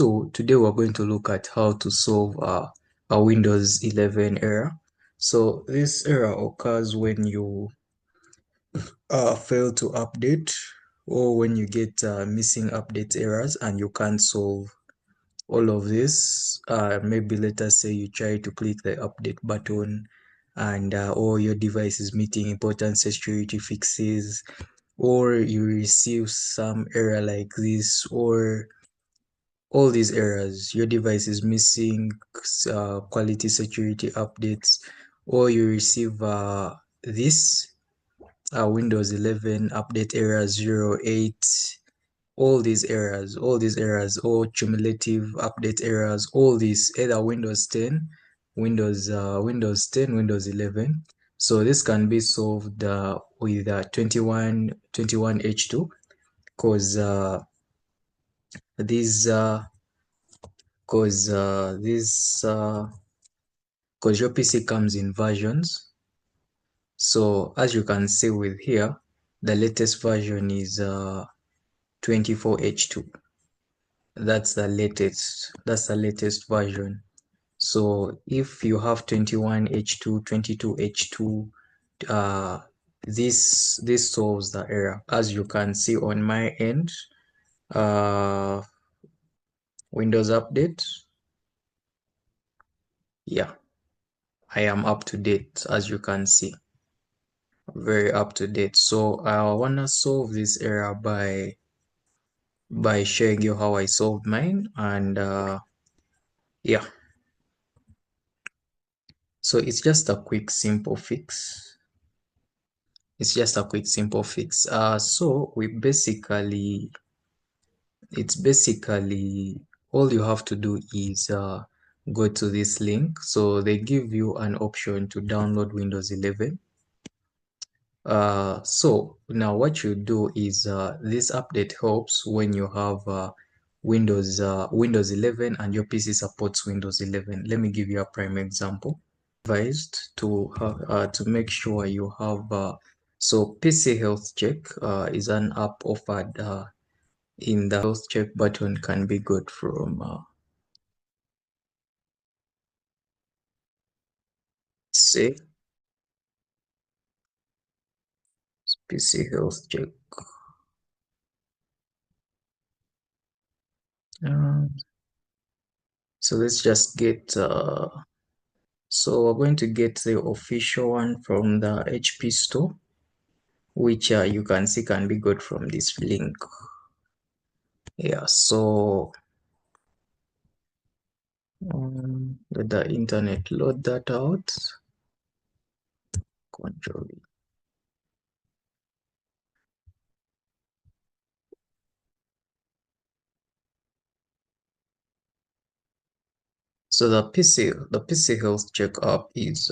So today we're going to look at how to solve a Windows 11 error. So this error occurs when you fail to update, or when you get missing update errors and you can't solve all of this. Maybe let us say you try to click the update button and or your device is meeting important security fixes, or you receive some error like this, or all these errors, your device is missing quality security updates, or you receive this Windows 11 update error 08, all cumulative update errors, all these, either Windows 10, Windows 11. So this can be solved with 21H2, because these because your PC comes in versions. So as you can see with here, the latest version is 24H2. That's the latest version. So if you have 21H2, 22H2, this solves the error. As you can see on my end, Windows update, yeah, I am up to date, as you can see, very up to date. So I want to solve this error by showing you how I solved mine. And yeah, so it's just a quick simple fix. So it's basically all you have to do is go to this link. So they give you an option to download Windows 11. So now what you do is this update helps when you have Windows 11 and your PC supports Windows 11. Let me give you a prime example. Advised to make sure you have so PC health check is an app offered in the health check button, can be got from say PC health check. So let's just get so we're going to get the official one from the HP store, which you can see can be got from this link. Yeah, so let the internet load that out. Control V. So the PC health check app is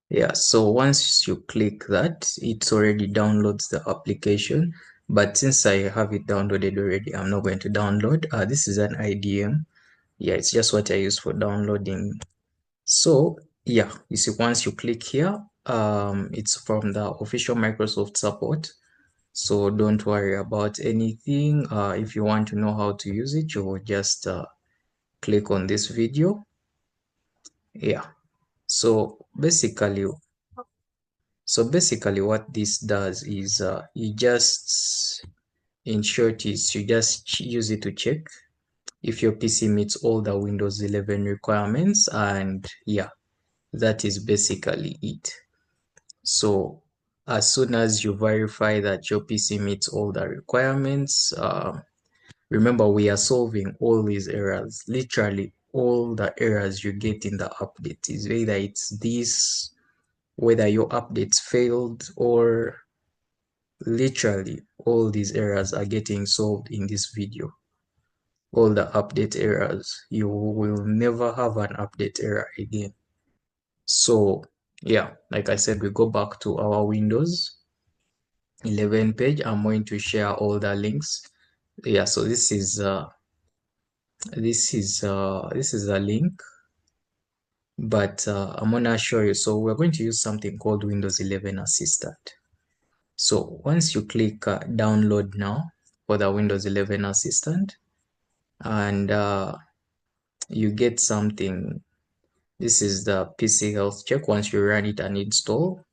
yeah, so once you click that, it already downloads the application. But since I have it downloaded already, I'm not going to download. This is an IDM. Yeah, it's just what I use for downloading. So yeah, you see, once you click here, it's from the official Microsoft support. So don't worry about anything. If you want to know how to use it, you will just click on this video. Yeah. So basically, what this does is you just, in short, is you just use it to check if your PC meets all the Windows 11 requirements, and yeah, that is basically it. So as soon as you verify that your PC meets all the requirements, remember we are solving all these errors. Literally all the errors you get in the update is either it's this, whether your updates failed, or literally all these errors are getting solved in this video. All the update errors, you will never have an update error again. So yeah, like I said, we go back to our Windows 11 page. I'm going to share all the links. Yeah, so this is a link, but I'm gonna show you. So we're going to use something called Windows 11 Assistant. So once you click download now for the Windows 11 Assistant, and you get something. This is the PC health check. Once you run it and install,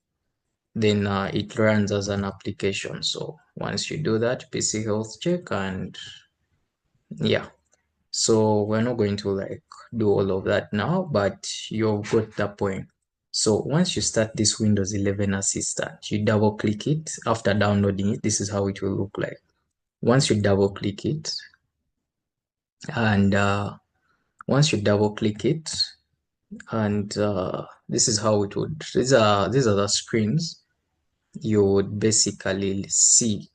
then it runs as an application. So once you do that, PC health check, and yeah. So we're not going to like do all of that now, but you've got the point. So once you start this Windows 11 Assistant, you double click it. After downloading it, this is how it will look like. Once you double click it, and once you double click it, and this is how it would, these are the screens you would basically see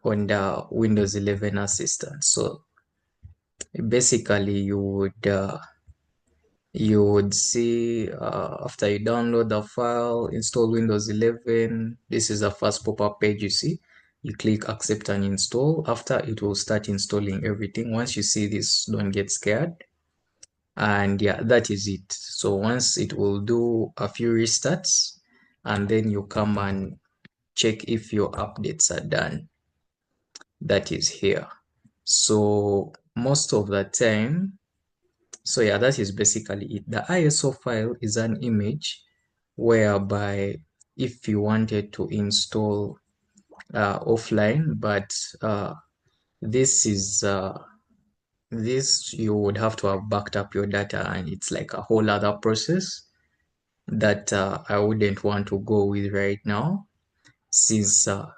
on the Windows 11 Assistant. So basically you would see after you download the file, install Windows 11. This is the first pop-up page you see. You click accept and install. After, it will start installing everything. Once you see this, don't get scared. And yeah, that is it. So once it will do a few restarts, and then you come and check if your updates are done. That is here. So most of the time, so yeah, that is basically it. The ISO file is an image whereby if you wanted to install offline, but this is this you would have to have backed up your data, and it's like a whole other process that I wouldn't want to go with right now, since the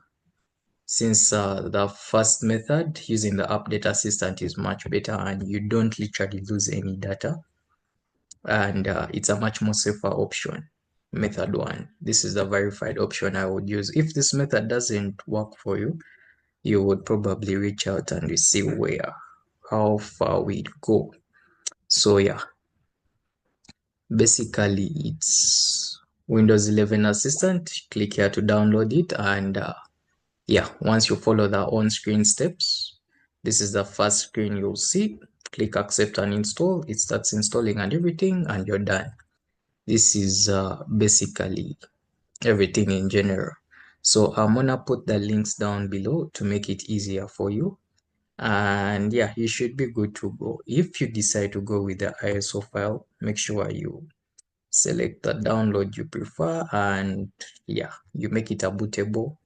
first method using the update assistant is much better, and you don't literally lose any data, and it's a much more safer option. Method one, this is the verified option I would use. If this method doesn't work for you, you would probably reach out and we see how far we go. So yeah, basically it's Windows 11 Assistant. Click here to download it, and yeah, once you follow the on-screen steps, this is the first screen you'll see. Click accept and install. It starts installing and everything, and you're done. This is basically everything in general. So I'm gonna put the links down below to make it easier for you. And yeah, you should be good to go. If you decide to go with the ISO file, make sure you select the download you prefer, and yeah, you make it a bootable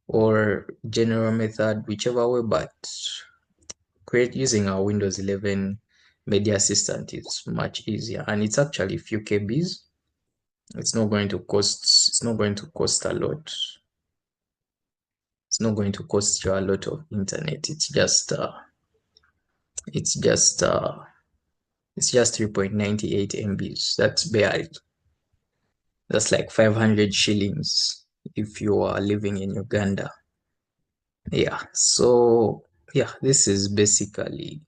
or general method, whichever way, but create using our Windows 11 media assistant is much easier, and it's actually a few KBs. It's not going to cost a lot. It's not going to cost you a lot of internet. It's just 3.98 MBs. That's like 500 shillings if you are living in Uganda. Yeah, so yeah, this is basically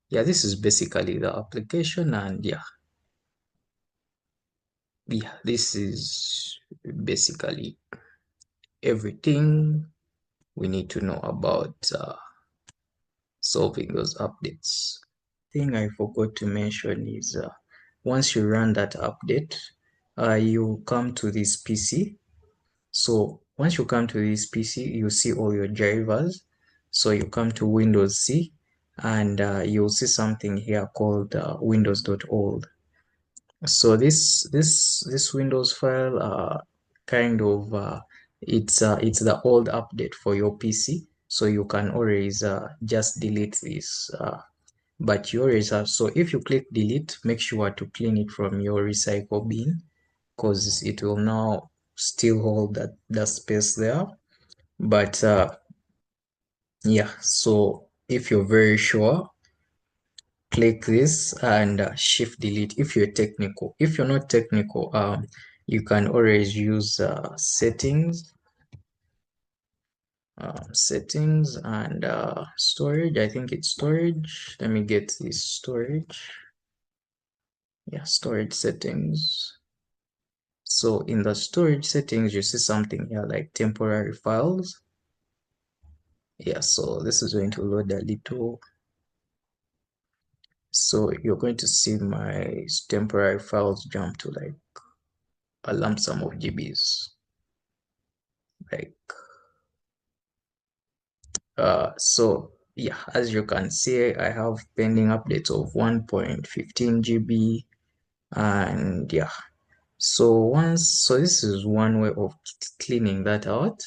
the application, and this is basically everything we need to know about solving those updates. Thing I forgot to mention is once you run that update, you come to this PC. So once you come to this PC, you see all your drivers. So you come to Windows C, and you'll see something here called Windows.old. So this Windows file kind of it's the old update for your PC. So you can always just delete this. But you always have, so if you click delete, make sure to clean it from your recycle bin, because it will now still hold that space there. But yeah, so if you're very sure, click this and shift delete if you're technical. If you're not technical, you can always use settings and storage. I think it's storage. Let me get this storage. Yeah, storage settings. So in the storage settings, you see something here like temporary files. Yeah, so this is going to load a little. So you're going to see my temporary files jump to like a lump sum of GBs. So yeah, as you can see, I have pending updates of 1.15 GB, and yeah. So this is one way of cleaning that out.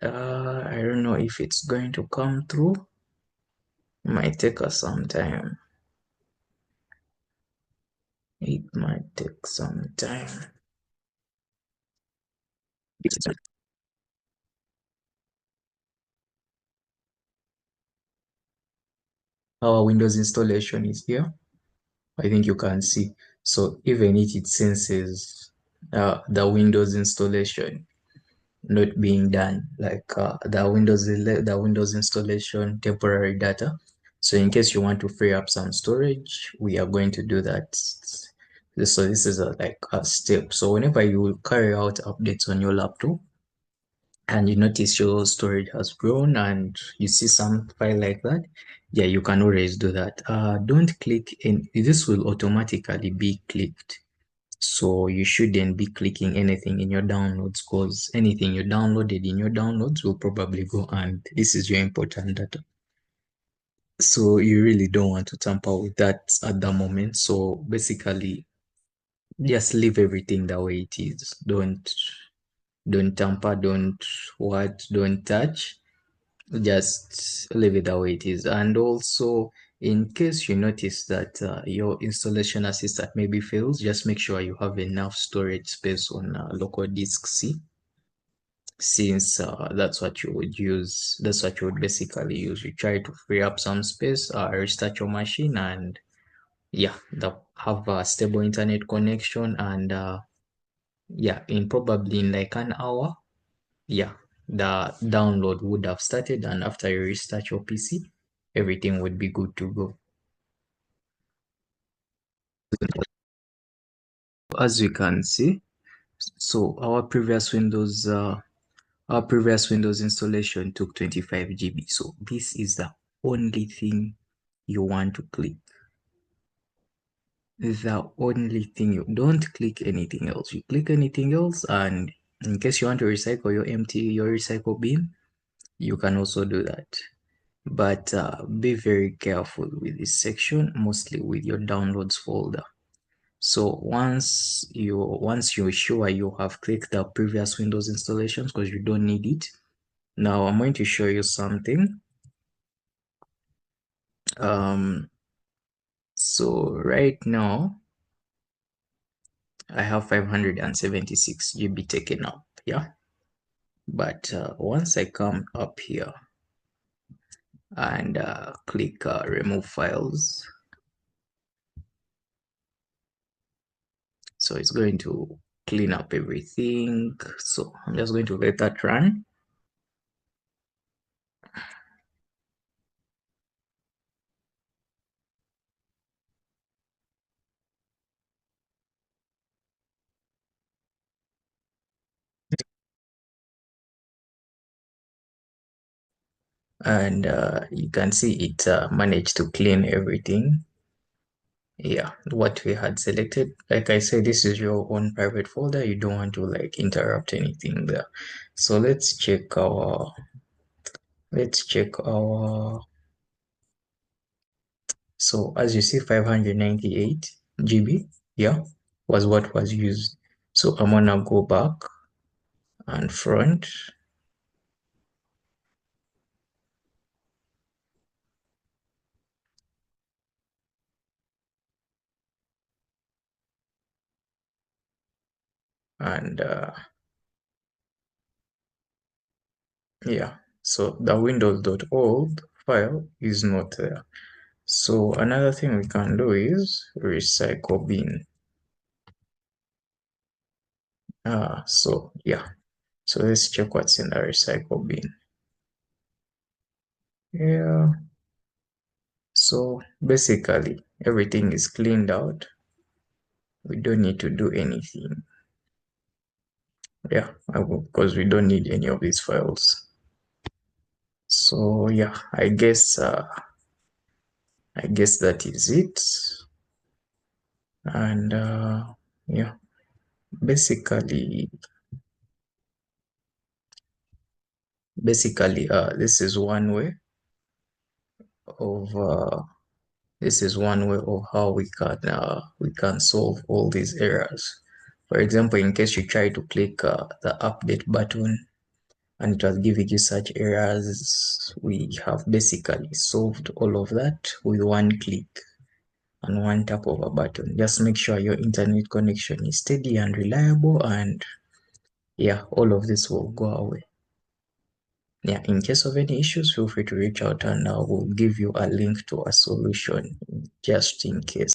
I don't know if it's going to come through. Might take us some time. It might take some time. Our Windows installation is here. I think you can see. So even if it senses the Windows installation not being done, like the Windows installation temporary data. So in case you want to free up some storage, we are going to do that. So this is like a step. So whenever you carry out updates on your laptop and you notice your storage has grown and you see some file like that, yeah, you can always do that. Don't click in. This will automatically be clicked. So you shouldn't be clicking anything in your downloads, because anything you downloaded in your downloads will probably go, and this is your important data. So you really don't want to tamper with that at the moment. So basically, just leave everything the way it is. Don't tamper, don't touch. Just leave it the way it is. And also, in case you notice that your installation assistant maybe fails, just make sure you have enough storage space on local disk C, since that's what you would use. That's what you would basically use. You try to free up some space, restart your machine, and yeah, have a stable internet connection. And yeah, in probably in like an hour, yeah, the download would have started, and after you restart your PC, everything would be good to go. As you can see, so our previous Windows installation took 25 GB. So this is the only thing you want to click. The only thing, you don't click anything else. You click anything else, and in case you want to recycle your recycle bin, you can also do that. But be very careful with this section, mostly with your downloads folder. So once you're sure you have clicked the previous Windows installations, because you don't need it. Now I'm going to show you something. So right now I have 576 GB taken up, yeah. But once I come up here and click remove files, so it's going to clean up everything. So I'm just going to let that run. And you can see it managed to clean everything. Yeah, what we had selected. Like I said, this is your own private folder. You don't want to like interrupt anything there. So let's check our so as you see, 598 GB, yeah, was what was used. So I'm gonna go back and front, and yeah, so the Windows.old file is not there. So another thing we can do is recycle bin. So yeah, so let's check what's in the recycle bin. Yeah, so basically everything is cleaned out. We don't need to do anything. Yeah, because we don't need any of these files. So yeah, I guess that is it. And yeah, basically basically this is one way of how we can solve all these errors. For example, in case you try to click the update button and it was giving you such errors, we have basically solved all of that with one click and one tap of a button. Just make sure your internet connection is steady and reliable, and yeah, all of this will go away. Yeah, in case of any issues, feel free to reach out and I will give you a link to a solution just in case.